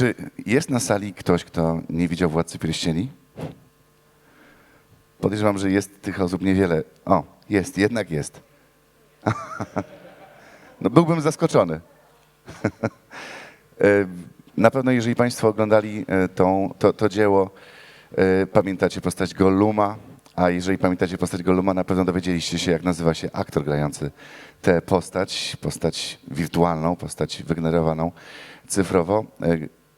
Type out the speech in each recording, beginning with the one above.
Czy jest na sali ktoś, kto nie widział Władcy Pierścieni? Podejrzewam, że jest tych osób niewiele. O, jest, jednak jest. No byłbym zaskoczony. Na pewno, jeżeli Państwo oglądali to dzieło, pamiętacie postać Golluma, a jeżeli pamiętacie postać Golluma, na pewno dowiedzieliście się, jak nazywa się aktor grający tę postać wirtualną, postać wygenerowaną cyfrowo,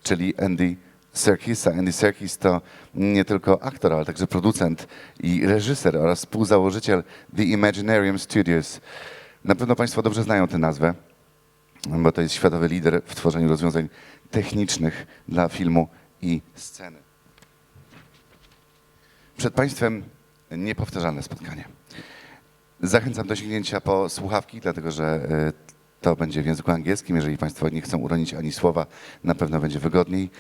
czyli Andy Serkisa. Andy Serkis to nie tylko aktor, ale także producent i reżyser oraz współzałożyciel The Imaginarium Studios. Na pewno Państwo dobrze znają tę nazwę, bo to jest światowy lider w tworzeniu rozwiązań technicznych dla filmu i sceny. Przed Państwem niepowtarzalne spotkanie. Zachęcam do sięgnięcia po słuchawki, dlatego że to będzie w języku angielskim. Jeżeli Państwo nie chcą uronić ani słowa, na pewno będzie wygodniej,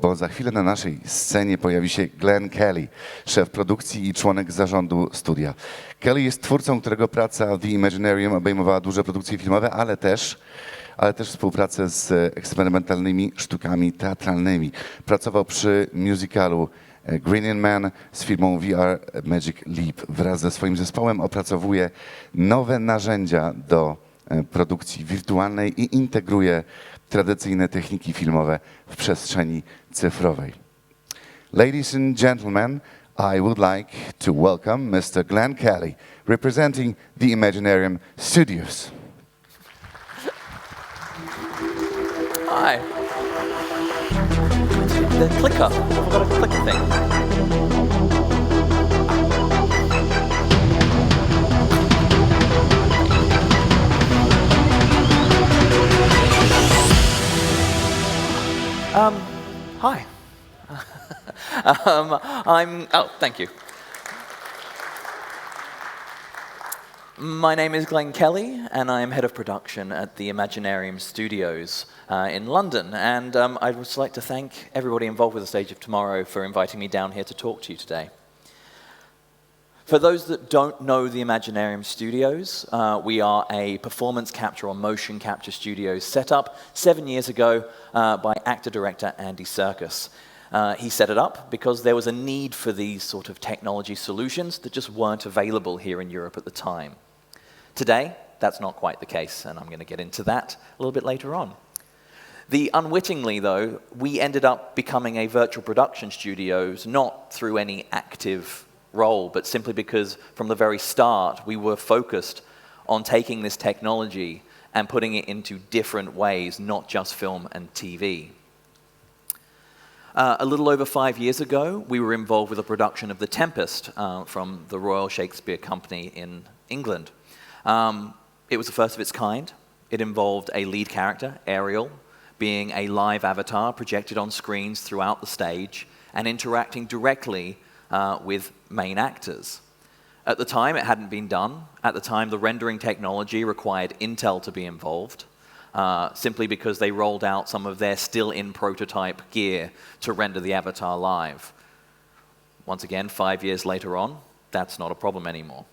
bo za chwilę na naszej scenie pojawi się Glen Kelly, szef produkcji i członek zarządu studia. Kelly jest twórcą, którego praca The Imaginarium obejmowała duże produkcje filmowe, ale też współpracę z eksperymentalnymi sztukami teatralnymi. Pracował przy musicalu Green Man z firmą VR Magic Leap. Wraz ze swoim zespołem opracowuje nowe narzędzia do produkcji wirtualnej i integruje tradycyjne techniki filmowe w przestrzeni cyfrowej. Ladies and gentlemen, I would like to welcome Mr. Glen Kelly, representing the Imaginarium Studios. Hi. The clicker. I've got a clicker thing. Hi. Thank you. My name is Glen Kelly, and I am head of production at the Imaginarium Studios in London. And I'd just like to thank everybody involved with the Stage of Tomorrow for inviting me down here to talk to you today. For those that don't know the Imaginarium Studios, we are a performance capture or motion capture studio set up 7 years ago by actor-director Andy Serkis. He set it up because there was a need for these sort of technology solutions that just weren't available here in Europe at the time. Today, that's not quite the case, and I'm going to get into that a little bit later on. Unwittingly, though, we ended up becoming a virtual production studios, not through any active role, but simply because from the very start, we were focused on taking this technology and putting it into different ways, not just film and TV. A little over 5 years ago, we were involved with a production of The Tempest from the Royal Shakespeare Company in England. It was the first of its kind. It involved a lead character, Ariel, being a live avatar projected on screens throughout the stage and interacting directly with main actors. At the time, it hadn't been done. At the time, the rendering technology required Intel to be involved, simply because they rolled out some of their still-in-prototype gear to render the avatar live. Once again, 5 years later on, that's not a problem anymore.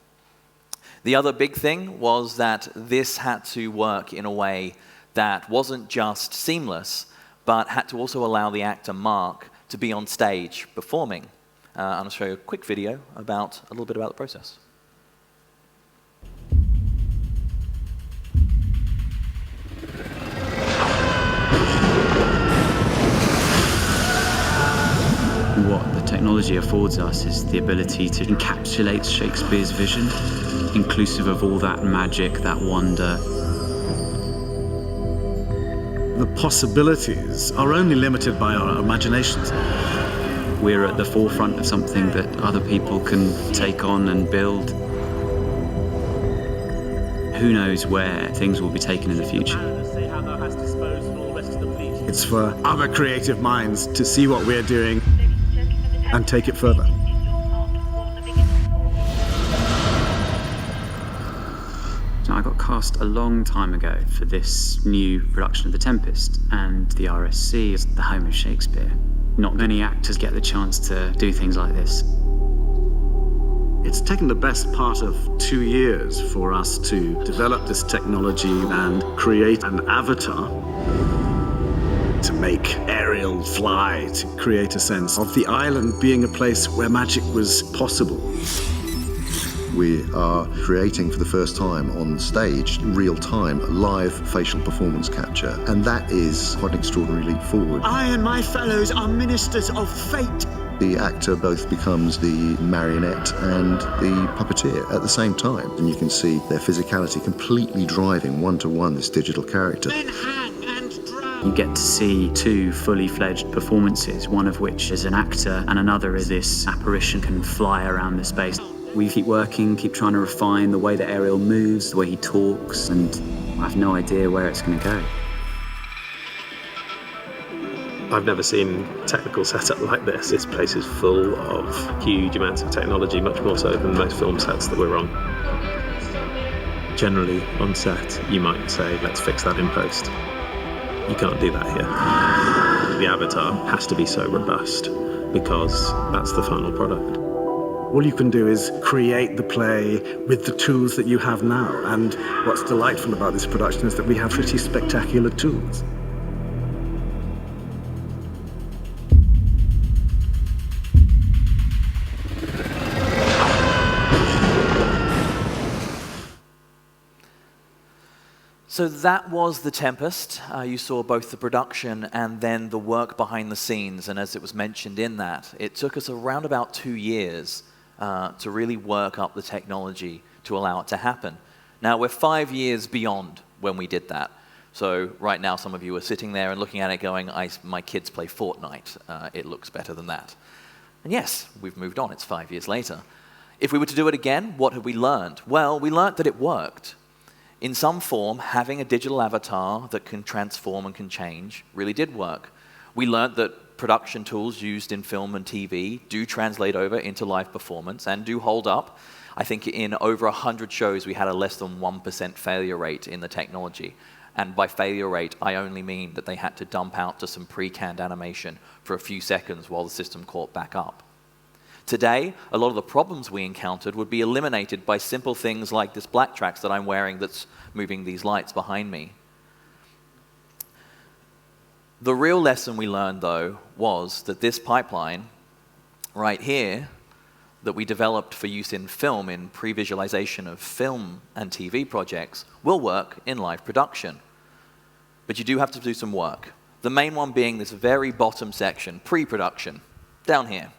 The other big thing was that this had to work in a way that wasn't just seamless, but had to also allow the actor Mark to be on stage performing. I'll show you a quick video about a little bit about the process. What the technology affords us is the ability to encapsulate Shakespeare's vision, inclusive of all that magic, that wonder. The possibilities are only limited by our imaginations. We're at the forefront of something that other people can take on and build. Who knows where things will be taken in the future? It's for other creative minds to see what we're doing and take it further. I got cast a long time ago for this new production of The Tempest, and the RSC is the home of Shakespeare. Not many actors get the chance to do things like this. It's taken the best part of 2 years for us to develop this technology and create an avatar to make Ariel fly, to create a sense of the island being a place where magic was possible. We are creating for the first time on stage, real-time, live facial performance capture, and that is quite an extraordinary leap forward. I and my fellows are ministers of fate. The actor both becomes the marionette and the puppeteer at the same time, and you can see their physicality completely driving one-to-one this digital character. Men hang and drown. You get to see two fully fledged performances, one of which is an actor and another is this apparition can fly around the space. We keep working, keep trying to refine the way that Ariel moves, the way he talks, and I have no idea where it's going to go. I've never seen technical setup like this. This place is full of huge amounts of technology, much more so than most film sets that we're on. Generally, on set, you might say, let's fix that in post. You can't do that here. The avatar has to be so robust because that's the final product. All you can do is create the play with the tools that you have now. And what's delightful about this production is that we have pretty spectacular tools. So that was The Tempest. You saw both the production and then the work behind the scenes. And as it was mentioned in that, it took us around about 2 years to really work up the technology to allow it to happen. Now, we're 5 years beyond when we did that. So right now, some of you are sitting there and looking at it going, my kids play Fortnite. It looks better than that. And yes, we've moved on. It's 5 years later. If we were to do it again, what have we learned? Well, we learned that it worked. In some form, having a digital avatar that can transform and can change really did work. We learned that production tools used in film and TV do translate over into live performance and do hold up. I think in over 100 shows, we had a less than 1% failure rate in the technology. And by failure rate, I only mean that they had to dump out to some pre-canned animation for a few seconds while the system caught back up. Today, a lot of the problems we encountered would be eliminated by simple things like this black tracks that I'm wearing that's moving these lights behind me. The real lesson we learned, though, was that this pipeline right here that we developed for use in film, in pre-visualization of film and TV projects, will work in live production. But you do have to do some work. The main one being this very bottom section, pre-production, down here.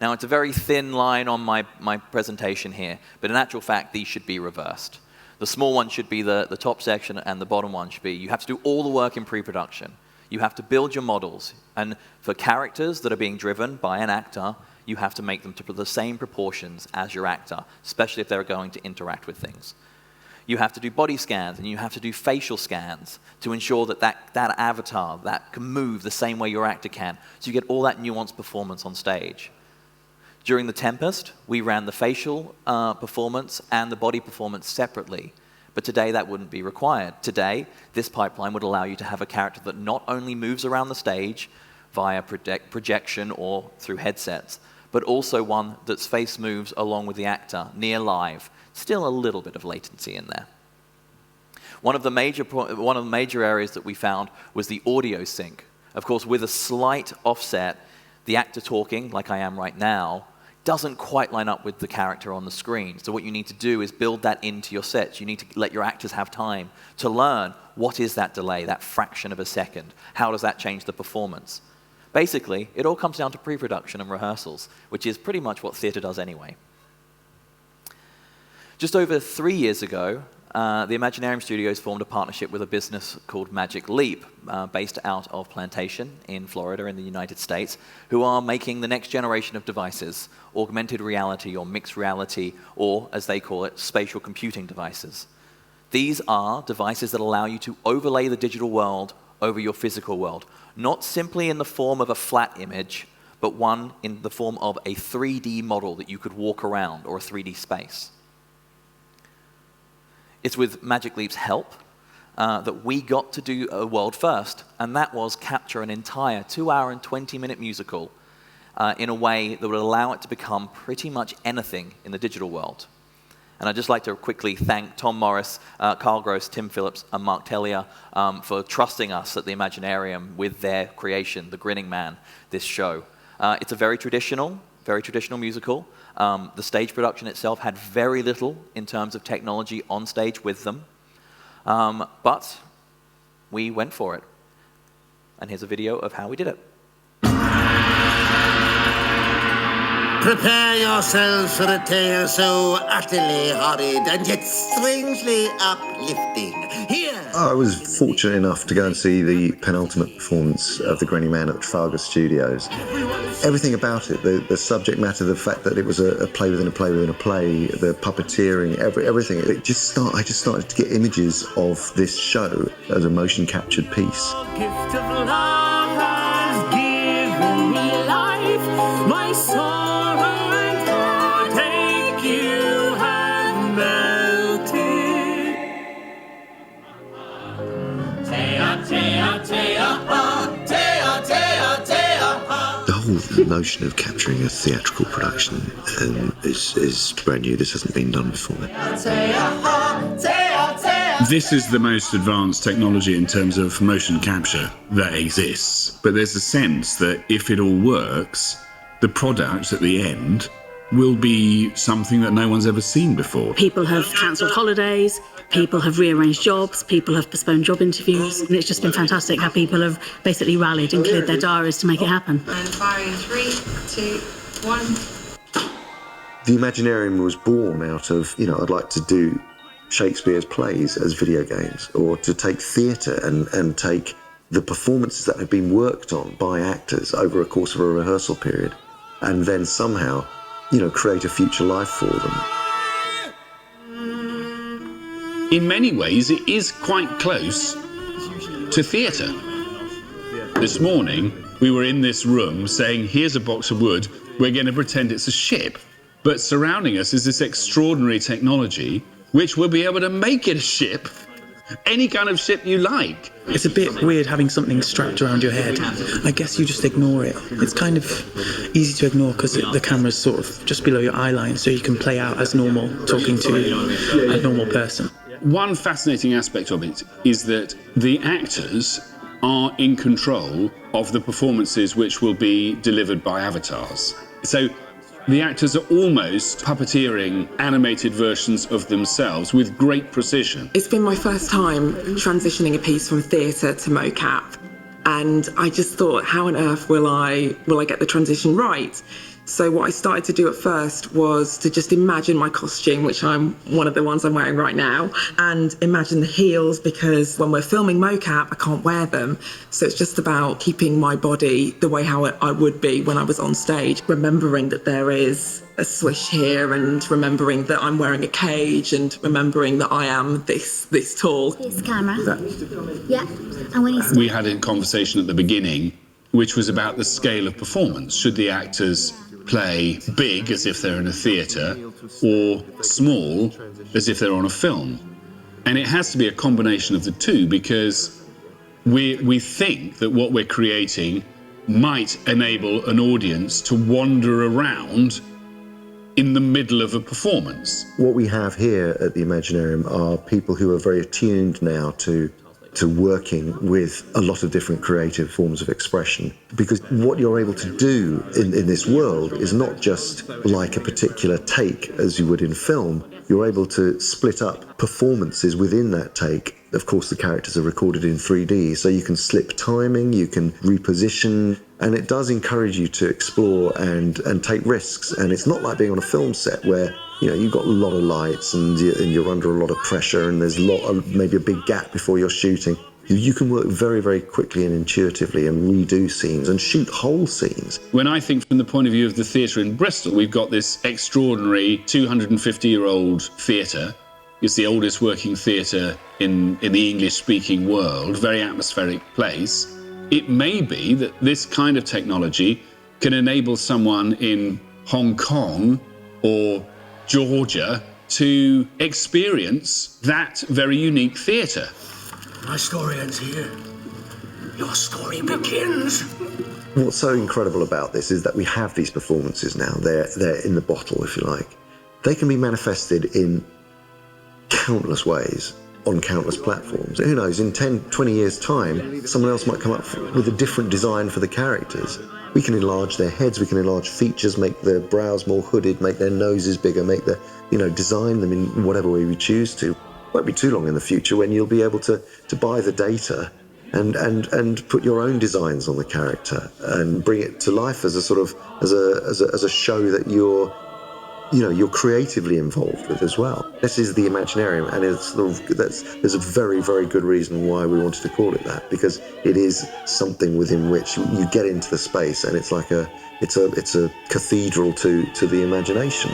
Now, it's a very thin line on my presentation here, but in actual fact, these should be reversed. The small one should be the top section, and the bottom one should be, you have to do all the work in pre-production. You have to build your models, and for characters that are being driven by an actor, you have to make them to the same proportions as your actor, especially if they're going to interact with things. You have to do body scans, and you have to do facial scans to ensure that that avatar that can move the same way your actor can, so you get all that nuanced performance on stage. During The Tempest, we ran the facial performance and the body performance separately. But today, that wouldn't be required. Today, this pipeline would allow you to have a character that not only moves around the stage via projection or through headsets, but also one that's face moves along with the actor, near live. Still a little bit of latency in there. One of the major areas that we found was the audio sync. Of course, with a slight offset, the actor talking, like I am right now, doesn't quite line up with the character on the screen. So what you need to do is build that into your sets. You need to let your actors have time to learn what is that delay, that fraction of a second. How does that change the performance? Basically, it all comes down to pre-production and rehearsals, which is pretty much what theatre does anyway. Just over 3 years ago, the Imaginarium Studios formed a partnership with a business called Magic Leap, based out of Plantation in Florida in the United States, who are making the next generation of devices, augmented reality or mixed reality, or as they call it, spatial computing devices. These are devices that allow you to overlay the digital world over your physical world, not simply in the form of a flat image, but one in the form of a 3D model that you could walk around, or a 3D space. It's with Magic Leap's help that we got to do a world first, and that was capture an entire 2-hour and 20-minute musical in a way that would allow it to become pretty much anything in the digital world. And I'd just like to quickly thank Tom Morris, Carl Gross, Tim Phillips, and Mark Tellier for trusting us at the Imaginarium with their creation, The Grinning Man, this show. It's a very traditional musical. The stage production itself had very little in terms of technology on stage with them, but we went for it. And here's a video of how we did it. Prepare yourselves for a tale so utterly horrid and yet strangely uplifting. Here! I was fortunate enough to go and see the penultimate performance of The Grinning Man at Trafalgar Studios. Everything about it, the subject matter, the fact that it was a play within a play within a play, the puppeteering, everything, I just started to get images of this show as a motion captured piece. Gift of love has given me life, my sorrow and heartache you have melted. Tea, tea, tea, tea, tea, tea. The whole notion of capturing a theatrical production is brand new. This hasn't been done before. This is the most advanced technology in terms of motion capture that exists. But there's a sense that if it all works, the product at the end will be something that no one's ever seen before. People have cancelled holidays, people have rearranged jobs, people have postponed job interviews, and it's just been fantastic how people have basically rallied and cleared their diaries to make it happen. And firing 3, 2, 1. The Imaginarium was born out of, I'd like to do Shakespeare's plays as video games, or to take theatre and take the performances that have been worked on by actors over a course of a rehearsal period, and then somehow, create a future life for them. In many ways, it is quite close to theatre. This morning, we were in this room saying, here's a box of wood, we're going to pretend it's a ship. But surrounding us is this extraordinary technology which will be able to make it a ship, any kind of ship you like. It's a bit weird having something strapped around your head. I guess you just ignore it. It's kind of easy to ignore because the camera's sort of just below your eye line, so you can play out as normal, talking to a normal person. One fascinating aspect of it is that the actors are in control of the performances which will be delivered by avatars. So the actors are almost puppeteering animated versions of themselves with great precision. It's been my first time transitioning a piece from theatre to mocap, and I just thought, how on earth will I get the transition right? So what I started to do at first was to just imagine my costume, which I'm one of the ones I'm wearing right now, and imagine the heels, because when we're filming mocap, I can't wear them. So it's just about keeping my body the way how I would be when I was on stage, remembering that there is a swish here, and remembering that I'm wearing a cage, and remembering that I am this tall. Here's the camera. Yeah. And when we had a conversation at the beginning, which was about the scale of performance. Should the actors play big, as if they're in a theatre, or small, as if they're on a film? And it has to be a combination of the two, because we think that what we're creating might enable an audience to wander around in the middle of a performance. What we have here at the Imaginarium are people who are very attuned now to working with a lot of different creative forms of expression, because what you're able to do in this world is not just like a particular take as you would in film. You're able to split up performances within that take. Of course, the characters are recorded in 3D, so you can slip timing, you can reposition, and it does encourage you to explore and take risks. And it's not like being on a film set where you've got a lot of lights and you're under a lot of pressure, and there's maybe a big gap before you're shooting. You can work very, very quickly and intuitively and redo scenes and shoot whole scenes. When I think from the point of view of the theatre in Bristol, we've got this extraordinary 250-year-old theatre. It's the oldest working theatre in the English-speaking world, very atmospheric place. It may be that this kind of technology can enable someone in Hong Kong or Georgia to experience that very unique theatre. My story ends here. Your story begins. What's so incredible about this is that we have these performances now. They're in the bottle, if you like. they can be manifested in countless ways on countless platforms. Who knows, in 10, 20 years' time, someone else might come up with a different design for the characters. We can enlarge their heads, we can enlarge features, make their brows more hooded, make their noses bigger, make the, design them in whatever way we choose to. It won't be too long in the future when you'll be able to buy the data and put your own designs on the character and bring it to life as a sort of as a show that you're creatively involved with as well. This is the Imaginarium, and there's a very, very good reason why we wanted to call it that, because it is something within which you get into the space, and it's like it's a cathedral to the imagination.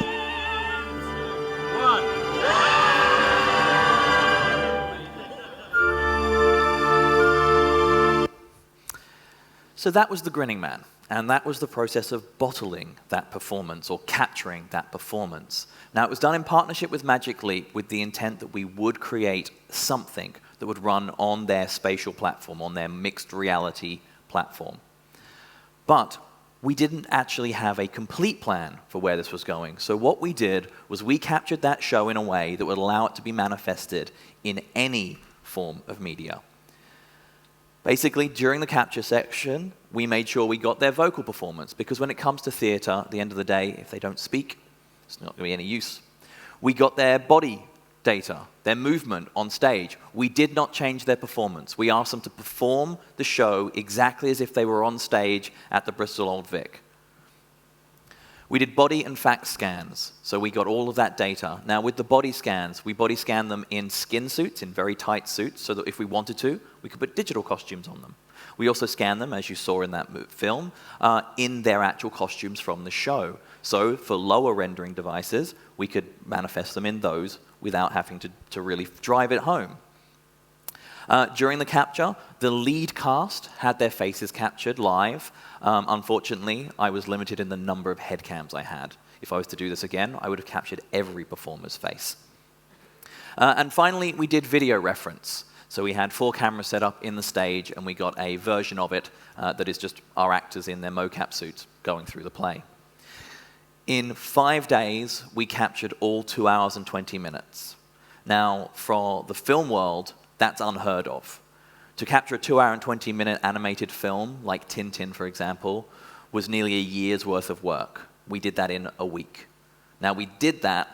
So that was The Grinning Man, and that was the process of bottling that performance or capturing that performance. Now, it was done in partnership with Magic Leap with the intent that we would create something that would run on their spatial platform, on their mixed reality platform. But we didn't actually have a complete plan for where this was going. So what we did was we captured that show in a way that would allow it to be manifested in any form of media. Basically, during the capture section, we made sure we got their vocal performance, because when it comes to theatre, at the end of the day, if they don't speak, it's not going to be any use. We got their body data, their movement on stage. We did not change their performance. We asked them to perform the show exactly as if they were on stage at the Bristol Old Vic. We did body and fact scans, so we got all of that data. Now, with the body scans, we body scanned them in skin suits, in very tight suits, so that if we wanted to, we could put digital costumes on them. We also scanned them, as you saw in that film, in their actual costumes from the show. So for lower rendering devices, we could manifest them in those without having to really drive it home. During the capture, the lead cast had their faces captured live. Unfortunately, I was limited in the number of head cams I had. If I was to do this again, I would have captured every performer's face. And finally, we did video reference. So we had 4 cameras set up in the stage, and we got a version of it that is just our actors in their mocap suits going through the play. In 5 days, we captured all 2 hours and 20 minutes. Now, for the film world, that's unheard of. To capture a 2-hour and 20-minute animated film, like Tintin, for example, was nearly a year's worth of work. We did that in a week. Now, we did that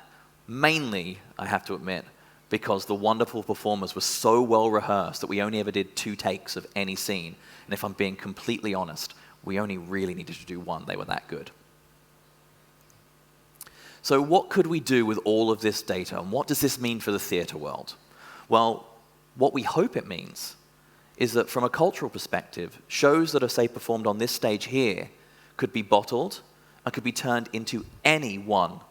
mainly, I have to admit, because the wonderful performers were so well rehearsed that we only ever did 2 takes of any scene. And if I'm being completely honest, we only really needed to do 1. They were that good. So what could we do with all of this data, and what does this mean for the theatre world? Well, what we hope it means is that from a cultural perspective, shows that are, say, performed on this stage here could be bottled and could be turned into any one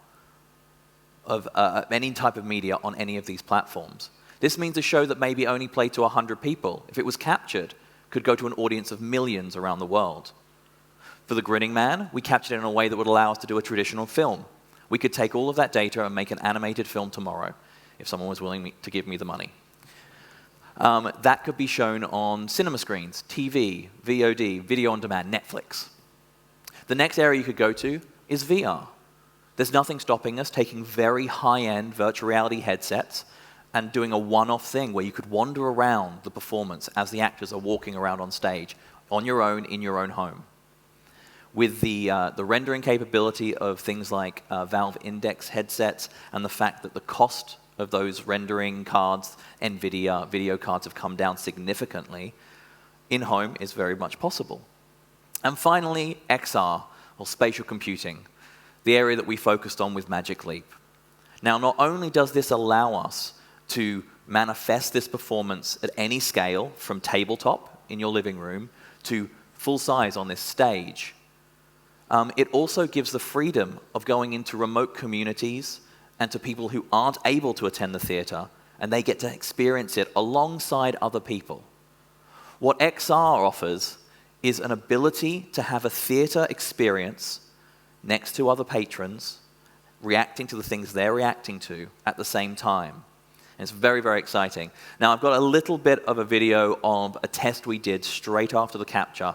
of any type of media on any of these platforms. This means a show that maybe only played to 100 people, if it was captured, could go to an audience of millions around the world. For The Grinning Man, we captured it in a way that would allow us to do a traditional film. We could take all of that data and make an animated film tomorrow, if someone was willing to give me the money. That could be shown on cinema screens, TV, VOD, video on demand, Netflix. The next area you could go to is VR. There's nothing stopping us taking very high-end virtual reality headsets and doing a one-off thing where you could wander around the performance as the actors are walking around on stage, on your own, in your own home. With the rendering capability of things like Valve Index headsets and the fact that the cost of those rendering cards, NVIDIA video cards, have come down significantly, in-home is very much possible. And finally, XR, or spatial computing, the area that we focused on with Magic Leap. Now, not only does this allow us to manifest this performance at any scale, from tabletop in your living room to full size on this stage, it also gives the freedom of going into remote communities and to people who aren't able to attend the theatre, and they get to experience it alongside other people. What XR offers is an ability to have a theatre experience next to other patrons, reacting to the things they're reacting to at the same time. And it's very, very exciting. Now, I've got a little bit of a video of a test we did straight after the capture.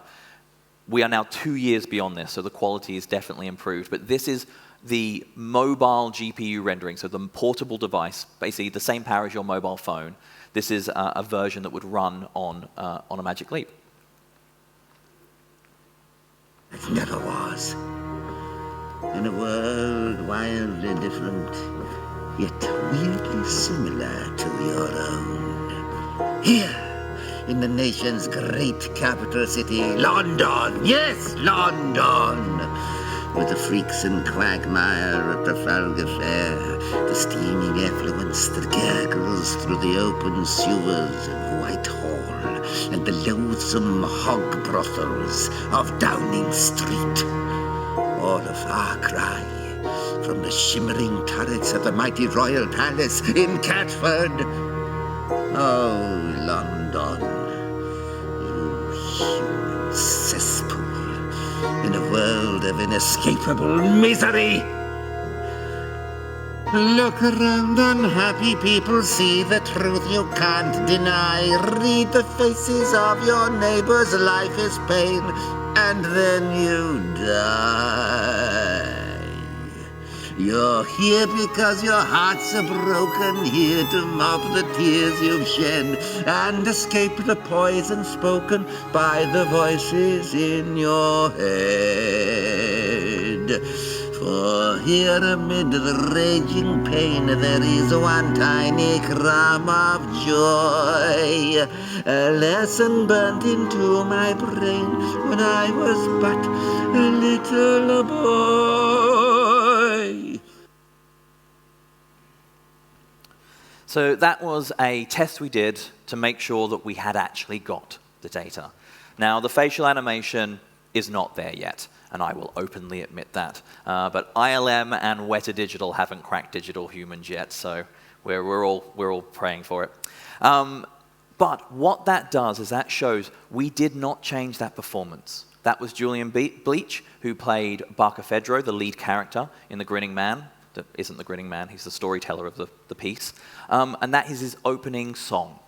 We are now 2 years beyond this, so the quality is definitely improved. But this is the mobile GPU rendering, so the portable device, basically the same power as your mobile phone. This is a version that would run on a Magic Leap. It never was. In a world wildly different, yet weirdly similar to your own. Here, in the nation's great capital city, London, yes, London! With the freaks and quagmire of Trafalgar Fair, the steaming effluence that gurgles through the open sewers of Whitehall, and the loathsome hog brothels of Downing Street. All a far cry from the shimmering turrets of the mighty Royal Palace in Catford. Oh, London, you human cesspool, in a world of inescapable misery. Look around, unhappy people, see the truth you can't deny. Read the faces of your neighbors, life is pain, and then you die. You're here because your hearts are broken, here to mop the tears you've shed, and escape the poison spoken by the voices in your head. For here amid the raging pain there is one tiny crumb of joy, a lesson burnt into my brain when I was but a little boy. So that was a test we did to make sure that we had actually got the data. Now, the facial animation is not there yet, and I will openly admit that. But ILM and Weta Digital haven't cracked digital humans yet, so we're all praying for it. But what that does is that shows we did not change that performance. That was Julian Bleach, who played Barkilphedro, the lead character in The Grinning Man. That isn't The Grinning Man, he's the storyteller of the piece. And that is his opening song.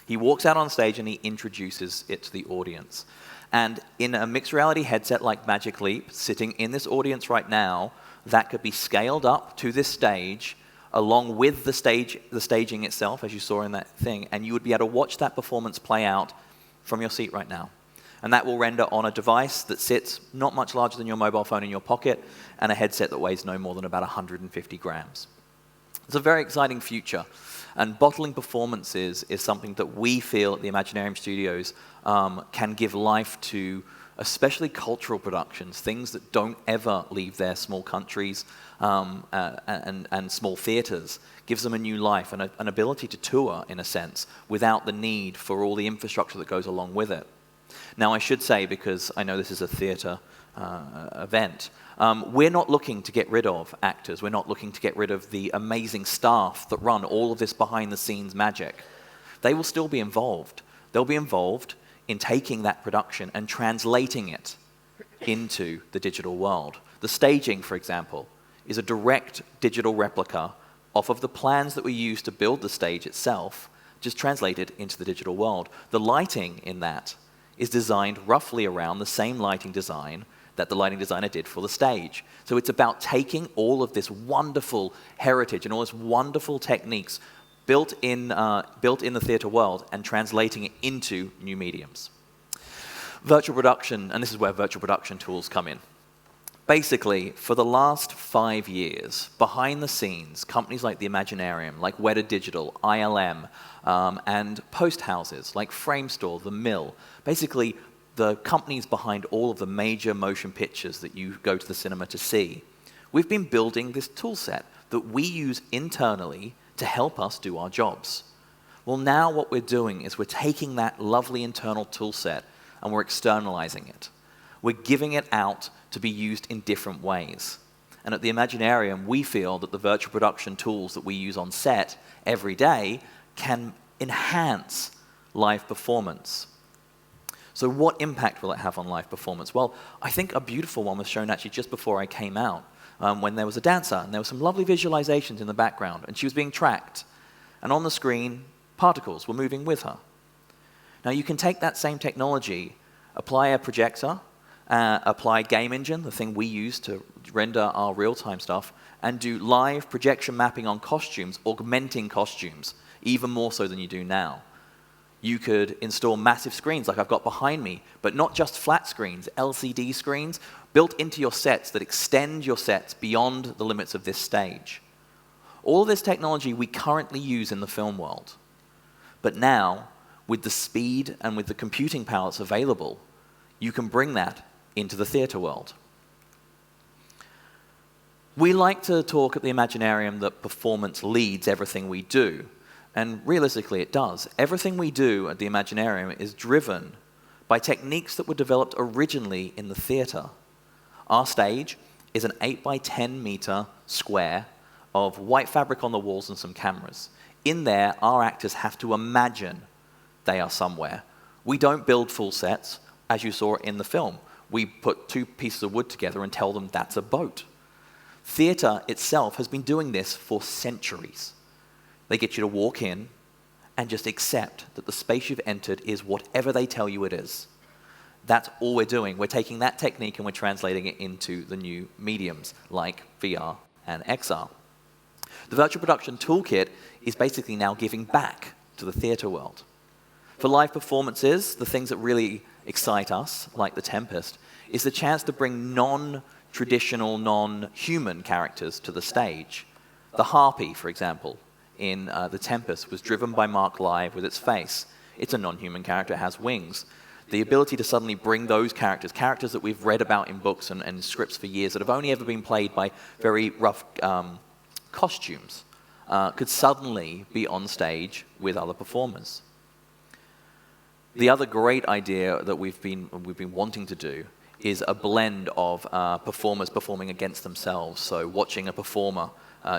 He walks out on stage and he introduces it to the audience. And in a mixed reality headset like Magic Leap, sitting in this audience right now, that could be scaled up to this stage, along with the staging itself, as you saw in that thing, and you would be able to watch that performance play out from your seat right now. And that will render on a device that sits not much larger than your mobile phone in your pocket, and a headset that weighs no more than about 150 grams. It's a very exciting future. And bottling performances is something that we feel at the Imaginarium Studios can give life to, especially cultural productions, things that don't ever leave their small countries and small theaters. Gives them a new life and an ability to tour, in a sense, without the need for all the infrastructure that goes along with it. Now, I should say, because I know this is a theater event, we're not looking to get rid of actors. We're not looking to get rid of the amazing staff that run all of this behind-the-scenes magic. They will still be involved. They'll be involved in taking that production and translating it into the digital world. The staging, for example, is a direct digital replica off of the plans that we used to build the stage itself, just translated into the digital world. The lighting in that is designed roughly around the same lighting design that the lighting designer did for the stage. So it's about taking all of this wonderful heritage and all these wonderful techniques built in the theater world and translating it into new mediums. Virtual production, and this is where virtual production tools come in. Basically, for the last 5 years, behind the scenes, companies like the Imaginarium, like Weta Digital, ILM, and post houses like Framestore, The Mill, basically the companies behind all of the major motion pictures that you go to the cinema to see, we've been building this tool set that we use internally to help us do our jobs. Well, now what we're doing is we're taking that lovely internal tool set and we're externalizing it. We're giving it out to be used in different ways. And at the Imaginarium, we feel that the virtual production tools that we use on set every day can enhance live performance. So what impact will it have on live performance? Well, I think a beautiful one was shown actually just before I came out, when there was a dancer, and there were some lovely visualizations in the background, and she was being tracked. And on the screen, particles were moving with her. Now, you can take that same technology, apply a projector, apply Game Engine, the thing we use to render our real-time stuff, and do live projection mapping on costumes, augmenting costumes, even more so than you do now. You could install massive screens like I've got behind me, but not just flat screens, LCD screens built into your sets that extend your sets beyond the limits of this stage. All of this technology we currently use in the film world. But now, with the speed and with the computing power that's available, you can bring that into the theatre world. We like to talk at the Imaginarium that performance leads everything we do. And realistically, it does. Everything we do at the Imaginarium is driven by techniques that were developed originally in the theatre. Our stage is an 8 by 10 meter square of white fabric on the walls and some cameras. In there, our actors have to imagine they are somewhere. We don't build full sets, as you saw in the film. We put two pieces of wood together and tell them that's a boat. Theatre itself has been doing this for centuries. They get you to walk in and just accept that the space you've entered is whatever they tell you it is. That's all we're doing. We're taking that technique and we're translating it into the new mediums like VR and XR. The Virtual Production Toolkit is basically now giving back to the theatre world. For live performances, the things that really excite us, like The Tempest, is the chance to bring non-traditional, non-human characters to the stage. The harpy, for example, in The Tempest was driven by Mark Live with its face. It's a non-human character, it has wings. The ability to suddenly bring those characters, characters that we've read about in books and scripts for years that have only ever been played by very rough costumes, could suddenly be on stage with other performers. The other great idea that we've been wanting to do is a blend of performers performing against themselves. So watching a performer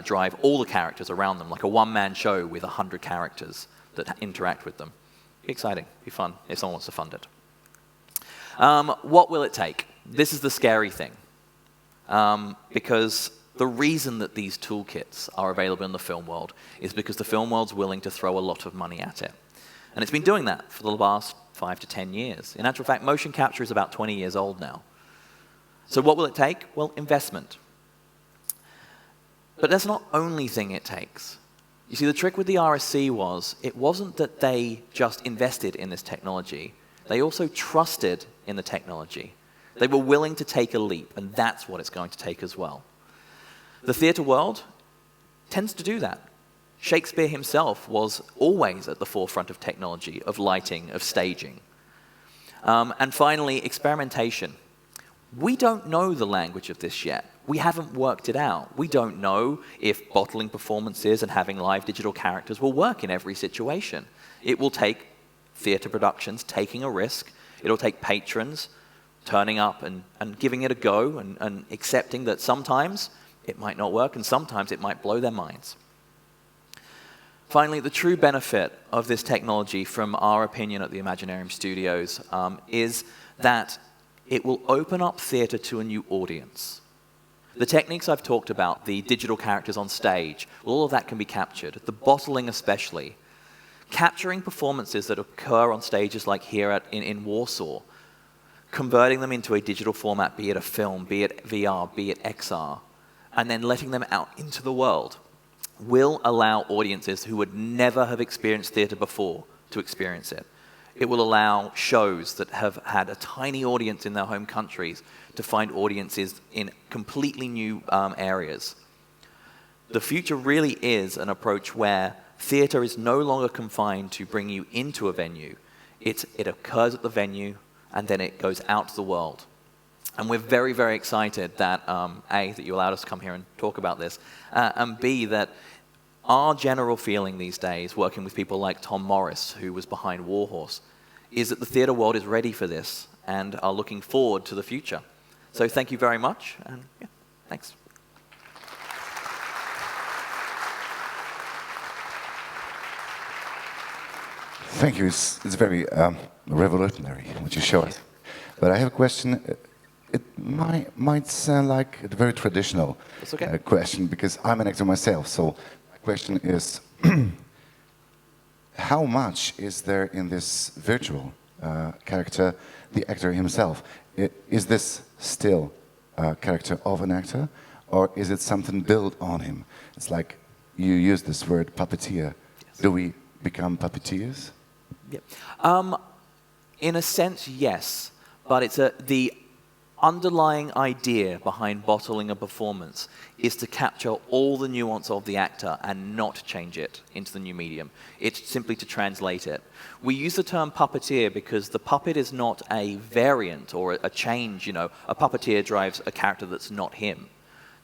drive all the characters around them, like a one-man show with 100 characters that interact with them. Be exciting, be fun, if someone wants to fund it. What will it take? This is the scary thing. Because the reason that these toolkits are available in the film world is because the film world's willing to throw a lot of money at it. And it's been doing that for the last 5 to 10 years. In actual fact, motion capture is about 20 years old now. So what will it take? Well, investment. But that's not the only thing it takes. You see, the trick with the RSC was, it wasn't that they just invested in this technology. They also trusted in the technology. They were willing to take a leap, and that's what it's going to take as well. The theatre world tends to do that. Shakespeare himself was always at the forefront of technology, of lighting, of staging. And finally, experimentation. We don't know the language of this yet. We haven't worked it out. We don't know if bottling performances and having live digital characters will work in every situation. It will take theatre productions taking a risk. It'll take patrons turning up and giving it a go and accepting that sometimes it might not work and sometimes it might blow their minds. Finally, the true benefit of this technology, from our opinion at the Imaginarium Studios, is that it will open up theatre to a new audience. The techniques I've talked about, the digital characters on stage, all of that can be captured, the bottling especially. Capturing performances that occur on stages like here in Warsaw, converting them into a digital format, be it a film, be it VR, be it XR, and then letting them out into the world, will allow audiences who would never have experienced theatre before to experience it. It will allow shows that have had a tiny audience in their home countries to find audiences in completely new areas. The future really is an approach where theatre is no longer confined to bring you into a venue. It occurs at the venue and then it goes out to the world. And we're very, very excited that, A, that you allowed us to come here and talk about this, and B, that our general feeling these days, working with people like Tom Morris, who was behind Warhorse, is that the theatre world is ready for this and are looking forward to the future. So thank you very much, and yeah, thanks. Thank you. It's very revolutionary what you show us. But I have a question. It might sound like a very traditional question, because I'm an actor myself. So my question is, how much is there in this virtual character, the actor himself? Is this still a character of an actor, or is it something built on him? It's like you use this word puppeteer. Yes. Do we become puppeteers? Yeah. In a sense, yes, but it's the underlying idea behind bottling a performance is to capture all the nuance of the actor and not change it into the new medium. It's simply to translate it. We use the term puppeteer because the puppet is not a variant or a change, you know. A puppeteer drives a character that's not him.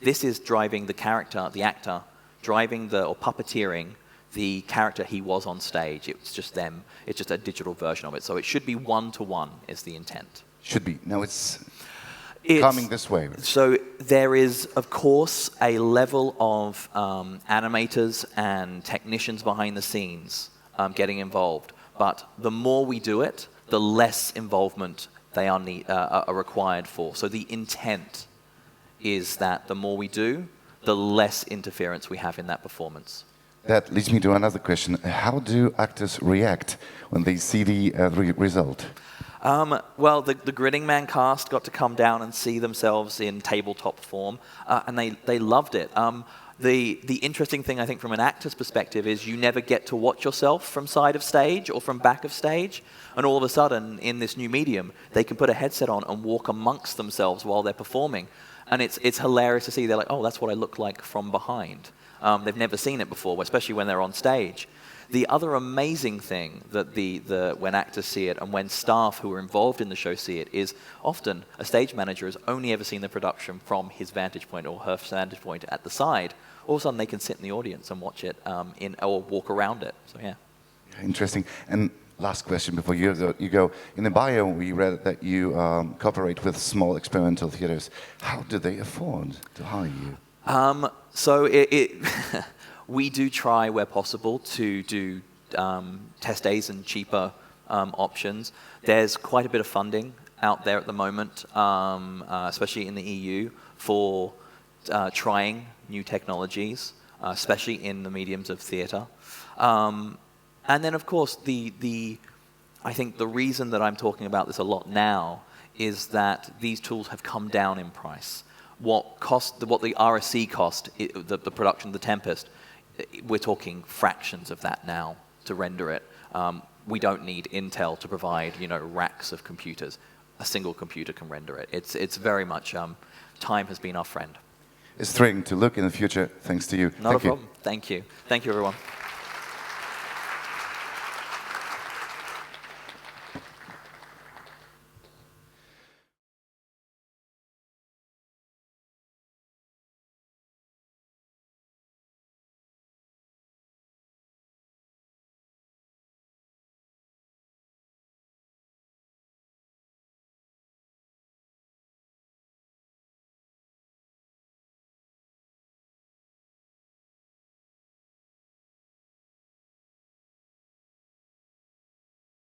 This is driving the character, the actor, driving or puppeteering the character he was on stage. It's just them. It's just a digital version of it. So it should be one-to-one is the intent. Should be. Now it's coming this way. So there is, of course, a level of animators and technicians behind the scenes getting involved. But the more we do it, the less involvement they are required for. So the intent is that the more we do, the less interference we have in that performance. That leads me to another question. How do actors react when they see the result? Well, the Grinning Man cast got to come down and see themselves in tabletop form, and they loved it. The interesting thing, I think, from an actor's perspective is you never get to watch yourself from side of stage or from back of stage, and all of a sudden, in this new medium, they can put a headset on and walk amongst themselves while they're performing. And it's hilarious to see. They're like, oh, that's what I look like from behind. They've never seen it before, especially when they're on stage. The other amazing thing that when actors see it and when staff who are involved in the show see it is often a stage manager has only ever seen the production from his vantage point or her vantage point at the side. All of a sudden they can sit in the audience and watch it or walk around it. So yeah. Interesting. And last question before you go. In the bio we read that you cooperate with small experimental theaters. How do they afford to hire you? So we do try, where possible, to do test days and cheaper options. There's quite a bit of funding out there at the moment, especially in the EU, for trying new technologies, especially in the mediums of theatre. And then, of course, I think the reason that I'm talking about this a lot now is that these tools have come down in price. What the RSC cost, the production of The Tempest, we're talking fractions of that now to render it. We don't need Intel to provide, racks of computers. A single computer can render it. It's very much time has been our friend. It's thrilling to look in the future. Thanks to you. Not a problem. Thank you. Thank you, everyone.